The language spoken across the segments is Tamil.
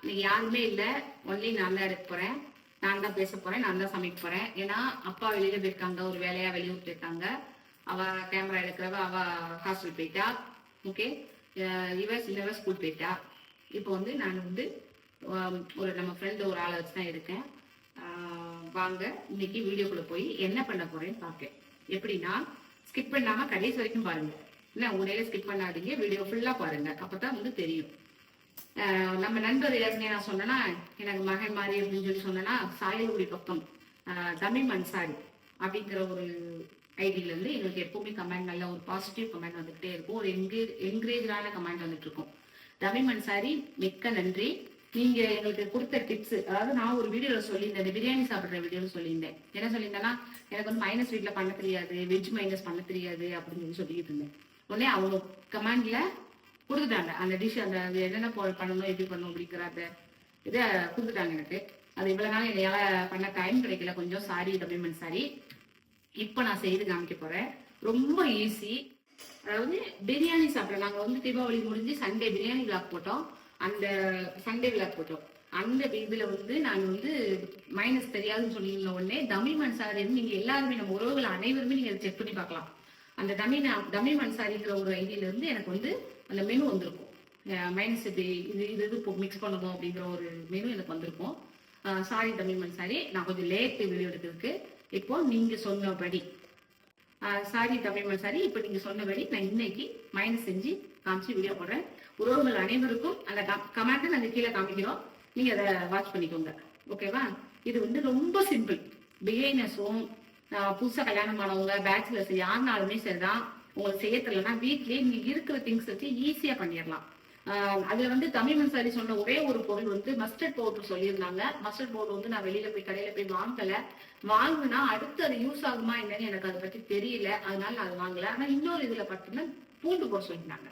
இன்னைக்கு யாருமே இல்லை, ஒன்லி நான் தான் எடுக்க போறேன், நான் தான் பேச போறேன், நான் தான் சமைக்க போறேன். ஏன்னா அப்பா வெளியில போயிருக்காங்க, ஒரு வேலையா வெளியூர் போயிருக்காங்க. அவ கேமரா எடுக்கிறவ அவ ஹாஸ்டல் போயிட்டா. ஓகே, இவ சின்னவ ஸ்கூல் போயிட்டா. இப்போ வந்து நான் வந்து ஒரு நம்ம ஃப்ரெண்டு ஒரு ஆளை வச்சு தான் இருக்கேன். வாங்க இன்னைக்கு வீடியோக்குள்ள போய் என்ன பண்ண போறேன்னு பார்க்க. எப்படின்னா ஸ்கிப் பண்ணாம கடைசி வரைக்கும் பாருங்க. இல்லை உடனே ஸ்கிப் பண்ணாதீங்க, வீடியோ ஃபுல்லா பாருங்க, அப்பதான் வந்து தெரியும். நம்ம நண்பர் ஏற்கனவே நான் சொன்னேன்னா, எனக்கு மகன் மாதிரி அப்படின்னு சொல்லி சொன்னேன்னா, சாயல்குடி பக்கம் தமிழ் அன்சாரி அப்படிங்கிற ஒரு ஐடியில இருந்து எங்களுக்கு எப்பவுமே கமெண்ட், நல்ல ஒரு பாசிட்டிவ் கமெண்ட் வந்துகிட்டே இருக்கும், ஒரு என்கரேஜான கமெண்ட் வந்துட்டு இருக்கும். தமிழ் அன்சாரி மிக்க நன்றி. நீங்க எங்களுக்கு கொடுத்த டிப்ஸ், அதாவது நான் ஒரு வீடியோல சொல்லியிருந்தேன், பிரியாணி சாப்பிட்ற வீடியோல சொல்லியிருந்தேன். என்ன சொல்லியிருந்தேன்னா, எனக்கு வந்து மைனஸ் வீட்ல பண்ண தெரியாது, வெஜ் மைனஸ் பண்ண தெரியாது அப்படின்னு சொல்லி சொல்லிட்டு இருந்தேன். உடனே அவங்க கமெண்ட்ல கொடுத்துட்டாங்க அந்த டிஷ், அந்த என்னென்ன பண்ணணும் எப்படி பண்ணணும் அப்படிங்கிற அந்த இதை கொடுத்துட்டாங்க எனக்கு. அது இவ்வளவு நாள் என்னால பண்ண டைம் கிடைக்கல, கொஞ்சம் சாரி தமிழ்மன் சாரி. இப்போ நான் செய்து காமிக்க போறேன், ரொம்ப ஈஸி. அதாவது பிரியாணி சாப்பிட்றோம், நாங்கள் வந்து தீபாவளி முடிஞ்சு சண்டே பிரியாணி விளாக் போட்டோம், அந்த சண்டே விளாக் போட்டோம். அந்த இதுல வந்து நாங்கள் வந்து மைனஸ் தெரியாதுன்னு சொல்லியிருந்த உடனே தமிழ் மன்சாரி நீங்க எல்லாருமே, நம்ம உறவுகள் அனைவருமே நீங்க செக் பண்ணி பார்க்கலாம். அந்த தமிழ் மன்சாரிங்கிற ஒரு ஐடியில இருந்து எனக்கு வந்து அந்த மெனு வந்திருக்கும். மைனஸ் இது மிக்ஸ் பண்ணணும் அப்படிங்கிற ஒரு மெனு எனக்கு வந்திருக்கும். சாரி தமிழ் மன்சாரி, நான் கொஞ்சம் லேட் வீடியோ எடுக்கிறதுக்கு. இப்போ நீங்க சொன்னபடி சாரி தமிழ் மன்சாரி, இப்போ நீங்க சொன்னபடி நான் இன்னைக்கு மைனஸ் செஞ்சு காமிச்சு வீடியோ போடுறேன். உறவுகள் அனைவருக்கும் அந்த கமெண்ட் நாங்கள் கீழே காமிக்கிறோம், நீங்க அதை வாட்ச் பண்ணிக்கோங்க. ஓகேவா? இது வந்து ரொம்ப சிம்பிள். பிகினர்ஸும் புதுசா கல்யாணம் ஆனவங்க, பேச்சுலர்ஸ் யாருனாலுமே சரிதான், உங்களுக்கு செய்ய தெரியலன்னா வீட்லயே நீங்க இருக்கிற திங்ஸ் வச்சு ஈஸியா பண்ணிடலாம். அதுல வந்து தமிழ் மன்சாரி சொன்ன ஒரே ஒரு பொருள் வந்து மஸ்டர்ட் பவுடர் சொல்லியிருந்தாங்க. மஸ்டர்ட் பவுடர் வந்து நான் வெளியில போய் கடையில போய் வாங்கினா அடுத்து அது யூஸ் ஆகுமா என்னன்னு எனக்கு அதை பத்தி தெரியல, அதனால நான் அதை வாங்கல. ஆனா இன்னொரு இதுல பார்த்தீங்கன்னா பூண்டு போட சொல்லியிருந்தாங்க.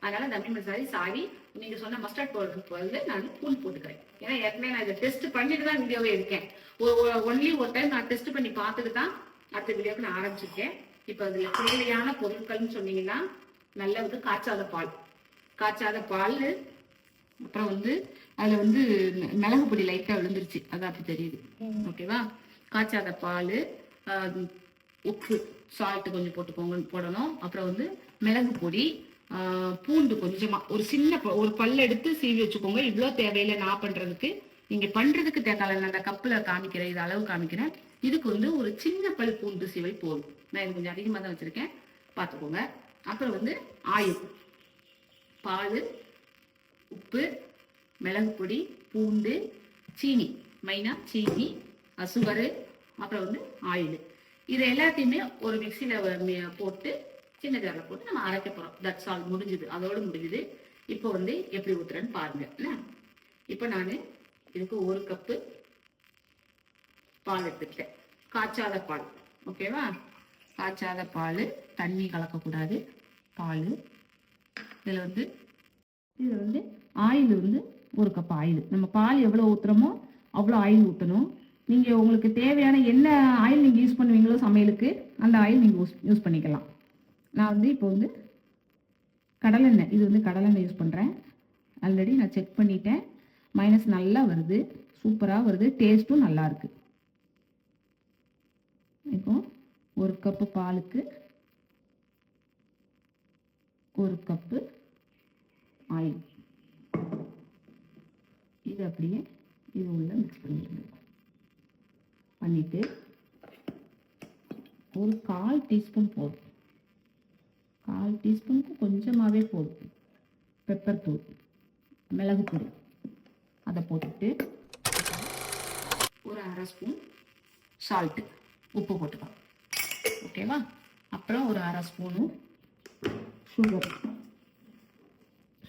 அதனால தமிழ் மன்சாரி சாரி, நீங்க சொன்ன மஸ்டர்ட் பவுடருக்கு வந்து நான் பூண்டு போட்டுக்கிறேன். ஏன்னா ஏற்கனவே நான் இதை டெஸ்ட் பண்ணிட்டு தான் வீடியோவே இருக்கேன். ஒன்லி ஒரு டைம் நான் டெஸ்ட் பண்ணி பார்த்துட்டு தான் அடுத்த வீடியோக்கு நான் ஆரம்பிச்சிருக்கேன். இப்ப அதுல தேவையான பொருட்கள்னு சொன்னீங்கன்னா, நல்ல வந்து காய்ச்சாத பால், அப்புறம் வந்து அதுல வந்து மிளகு பொடி லைட்டா விழுந்துருச்சு, அதான் அப்படி தெரியுது. ஓகேவா? காய்ச்சாத பால், உப்பு, சால்ட் கொஞ்சம் போடணும். அப்புறம் வந்து மிளகு பொடி, பூண்டு கொஞ்சமா, ஒரு சின்ன ஒரு பல்ல எடுத்து சீவி வச்சுக்கோங்க. இவ்வளவு தேவையில்லை நான் பண்றதுக்கு. நீங்க பண்றதுக்கு தேவையில்லை, நான் அந்த கப்புல காமிக்கிறேன், இது அளவு காமிக்கிறேன். இதுக்கு வந்து ஒரு சின்ன பல் பூண்டு சீவை போதும். நான் இது கொஞ்சம் அதிகமாக தான் வச்சிருக்கேன், பார்த்துக்கோங்க. அப்புறம் வந்து ஆயில், பால், உப்பு, மிளகு பொடி, பூண்டு, சீனி, மைனா சீனி, சுகரு, அப்புறம் வந்து ஆயில். இது எல்லாத்தையுமே ஒரு மிக்சியில போட்டு சின்ன ஜாரில் போட்டு நம்ம அரைக்க போறோம். தட்ஸ் ஆல், முடிஞ்சுது, அதோடு முடிஞ்சுது. இப்போ வந்து எப்படி ஊத்துறேன்னு பாருங்க. இப்போ நான் இதுக்கு 1 கப்பு பால் எடுத்துக்கிட்டேன், காய்ச்சாத பால். ஓகேவா? காய்ச்சாத பால், தண்ணி கலக்கக்கூடாது, பால். இதில் வந்து ஆயில் வந்து 1 கப் ஆயில். நம்ம பால் எவ்வளோ ஊற்றுறோமோ அவ்வளோ ஆயில் ஊற்றணும். நீங்கள் உங்களுக்கு தேவையான என்ன ஆயில் நீங்கள் யூஸ் பண்ணுவீங்களோ சமையலுக்கு, அந்த ஆயில் நீங்கள் யூஸ் பண்ணிக்கலாம். நான் வந்து இப்போ வந்து கடலெண்ணெய், இது வந்து கடலெண்ணெய் யூஸ் பண்ணுறேன். ஆல்ரெடி நான் செக் பண்ணிட்டேன், மைனஸ் நல்லா வருது, சூப்பராக வருது, டேஸ்ட்டும் நல்லா இருக்கு. இப்போ 1 கப்பு பாலுக்கு 1 கப்பு ஆயில். இது அப்படியே இது உள்ள மிக்ஸ் பண்ணிட்டு ஒரு 1/4 டீஸ்பூன் போதும், 1/4 டீஸ்பூனுக்கு கொஞ்சமாகவே போதும் பெப்பர் தூள், மிளகு தூள், அதை போட்டுட்டு ஒரு 1/2 ஸ்பூன் சால்ட்டு, உப்பு போட்டுக்கலாம். ஓகேவா? அப்புறம் ஒரு 1/2 ஸ்பூனு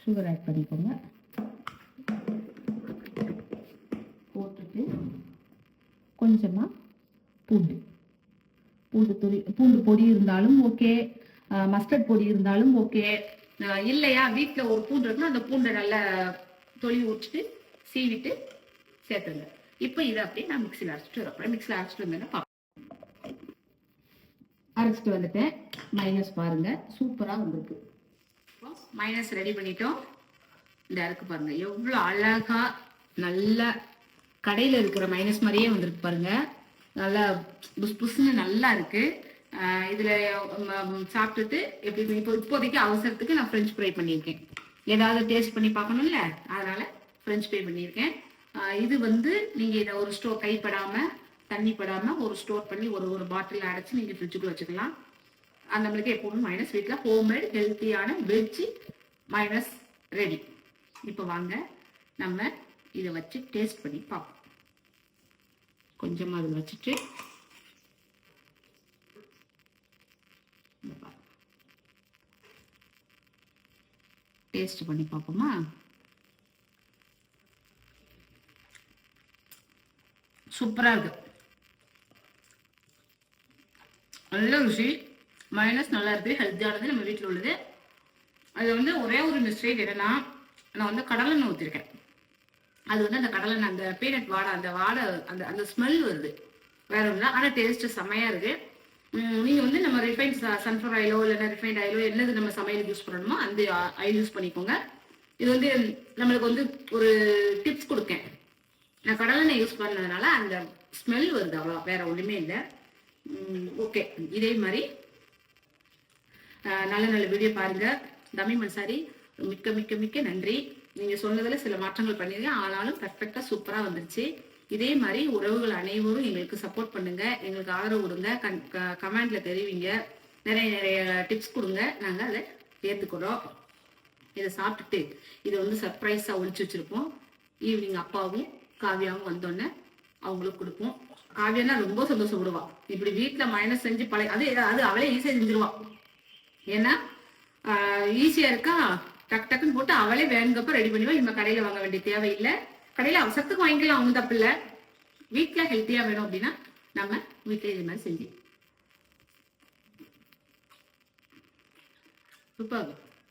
சுகர் ஆட் பண்ணிக்கோங்க. போட்டுட்டு கொஞ்சமாக பூண்டு பொடி இருந்தாலும் ஓகே, மஸ்டர்ட் பொடி இருந்தாலும் ஓகே. இல்லையா வீட்டில் ஒரு பூண்டு இருக்குன்னா அந்த பூண்டை நல்லா தொளி ஊற்றிட்டு சீவிட்டு சேர்த்துங்க. இப்போ இதை அப்படியே நான் மிக்சியில் அரைச்சிட்டு வரேன். மிக்சியில் அரைச்சிட்டு வந்தேன்னா அரைச்சிட்டு வந்துட்டேன். மைனஸ் பாருங்க, சூப்பராக வந்திருக்கு. மைனஸ் ரெடி பண்ணிட்டோம். இந்த இருக்கு பாருங்க, எவ்வளோ அழகா நல்லா கடையில் இருக்கிற மைனஸ் மாதிரியே வந்துருக்கு பாருங்க. நல்லா புஸ் புஸ்ன்னு நல்லா இருக்கு. இதுல சாப்பிட்டுட்டு எப்படி இப்போதைக்கு அவசரத்துக்கு நான் ஃப்ரெஞ்ச் ஃப்ரை பண்ணியிருக்கேன். ஏதாவது டேஸ்ட் பண்ணி பார்க்கணும்ல, அதனால ஃப்ரெஞ்ச் ஃப்ரை பண்ணியிருக்கேன். இது வந்து நீங்க இதை ஒரு ஸ்டோர் கைப்படாம தண்ணி படாம ஒரு ஸ்டோர் பண்ணி ஒரு பாட்டில் அடைச்சு நீங்க ஃப்ரிட்ஜுக்குள்ள வச்சுக்கலாம். நம்மளுக்கு எப்போதும் மைனஸ் வீட்டில் ஹோம்மேட் ஹெல்த்தியான வெஜ் மைனஸ் ரெடி. இப்போ வாங்க நம்ம இதை வச்சு டேஸ்ட் பண்ணி பார்ப்போம். கொஞ்சமாக அதில் வச்சுட்டு டேஸ்ட் பண்ணி பார்ப்போமா? சூப்பரா இருக்கு, நல்ல ருசி. மைனஸ் நல்லா இருக்கு, ஹெல்த்தியானது, நம்ம வீட்டில் உள்ளது. அது வந்து ஒரே ஒரு மிஸ்டேக் என்னன்னா, நான் வந்து கடலெண்ணெய் ஊற்றிருக்கேன். அது வந்து அந்த கடலெண்ணெய் அந்த பீனட் வாடை அந்த அந்த ஸ்மெல் வருது, வேற ஒன்று. ஆனால் டேஸ்ட் செம்மையா இருக்கு. நீங்க வந்து நம்ம ரிஃபைண்ட் சன்ஃப்ளவர் ஆயிலோ இல்லைன்னா ரிஃபைண்ட் ஆயிலோ என்னது நம்ம சமையலுக்கு யூஸ் பண்ணணுமோ அந்த ஆயில் யூஸ் பண்ணிக்கோங்க. இது வந்து நம்மளுக்கு வந்து ஒரு டிப்ஸ் கொடுக்கேன். நான் கடலெண்ணெய் யூஸ் பண்ணதுனால அந்த ஸ்மெல் வருது, அவ்வளோ, வேற ஒன்றுமே இல்லை. ஓகே, இதே மாதிரி நல்ல நல்ல வீடியோ பாருங்க. தமிழ் மன்சாரி மிக்க மிக்க மிக்க நன்றி. நீங்க சொன்னதுல சில மாற்றங்கள் பண்ணிருக்கேன், ஆனாலும் பெர்ஃபெக்டா சூப்பரா வந்துருச்சு. இதே மாதிரி உறவுகள் அனைவரும் எங்களுக்கு சப்போர்ட் பண்ணுங்க, எங்களுக்கு ஆதரவு கொடுங்க, கமெண்ட்ல தெரிவிங்க, நிறைய நிறைய டிப்ஸ் கொடுங்க, நாங்க அதை ஏத்துக்கிறோம். இதை சாப்பிட்டுட்டு இதை வந்து சர்ப்ரைஸா ஒழிச்சு வச்சிருப்போம். ஈவினிங் அப்பாவும் காவியாவும் வந்தோடனே அவங்களுக்கு கொடுப்போம். காவியானா ரொம்ப சந்தோஷப்படுவா. இப்படி வீட்டுல மைனஸ் செஞ்சு பழைய அது அவளே ஈஸியா செஞ்சிருவான். ஏன்னா ஈஸியா இருக்கா, டக்கு டக்குன்னு போட்டு அவளே வேணுங்கப்ப ரெடி பண்ணுவா. இனிமே கடையில வாங்க வேண்டிய தேவையில்லை. கடையில அவசரத்துக்கு வாங்கிக்கலாம், அவங்க தப்பு இல்லை. வீட்டுல ஹெல்த்தியா வேணும் அப்படின்னா நம்ம வீட்டுல இது மாதிரி செஞ்சு சூப்பர்,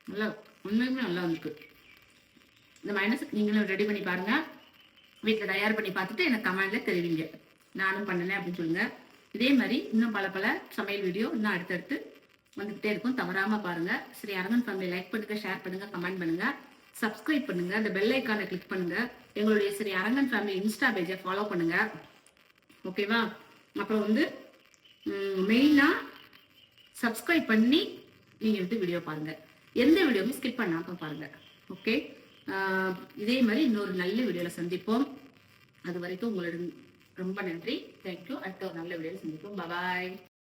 நல்லா உண்மையுமே நல்லா இருக்கு. இந்த மைனஸுக்கு நீங்களும் ரெடி பண்ணி பாருங்க, வீட்டுல தயார் பண்ணி பார்த்துட்டு எனக்கு கமெண்ட்ல தெரிவிங்க, நானும் பண்ணனேன் அப்படின்னு சொல்லுங்க. இதே மாதிரி இன்னும் பல பல சமையல் வீடியோ இன்னும் அடுத்தடுத்து வந்துகிட்டே இருக்கும், தவறாம பாருங்க. ஸ்ரீ அரங்கன் ஃபேமிலி லைக் பண்ணுங்க, ஷேர் பண்ணுங்க, கமெண்ட் பண்ணுங்க, சப்ஸ்கிரைப் பண்ணுங்க, அந்த பெல் ஐக்கானை கிளிக் பண்ணுங்க. எங்களுடைய ஸ்ரீ அரங்கன் ஃபேமிலி இன்ஸ்டா பேஜை ஃபாலோ பண்ணுங்க, ஓகேவா? அப்புறம் வந்து மெயினா சப்ஸ்கிரைப் பண்ணி நீங்க வந்து வீடியோ பாருங்க, எந்த வீடியோவும் ஸ்கிப் பண்ணாம பாருங்க, ஓகே? இதே மாதிரி இன்னொரு நல்ல வீடியோல சந்திப்போம். அது வரைக்கும் உங்களிடம் ரொம்ப நன்றி, தேங்க்யூ. அடுத்த ஒரு நல்ல வீடியோல சந்திப்போம். பாய்.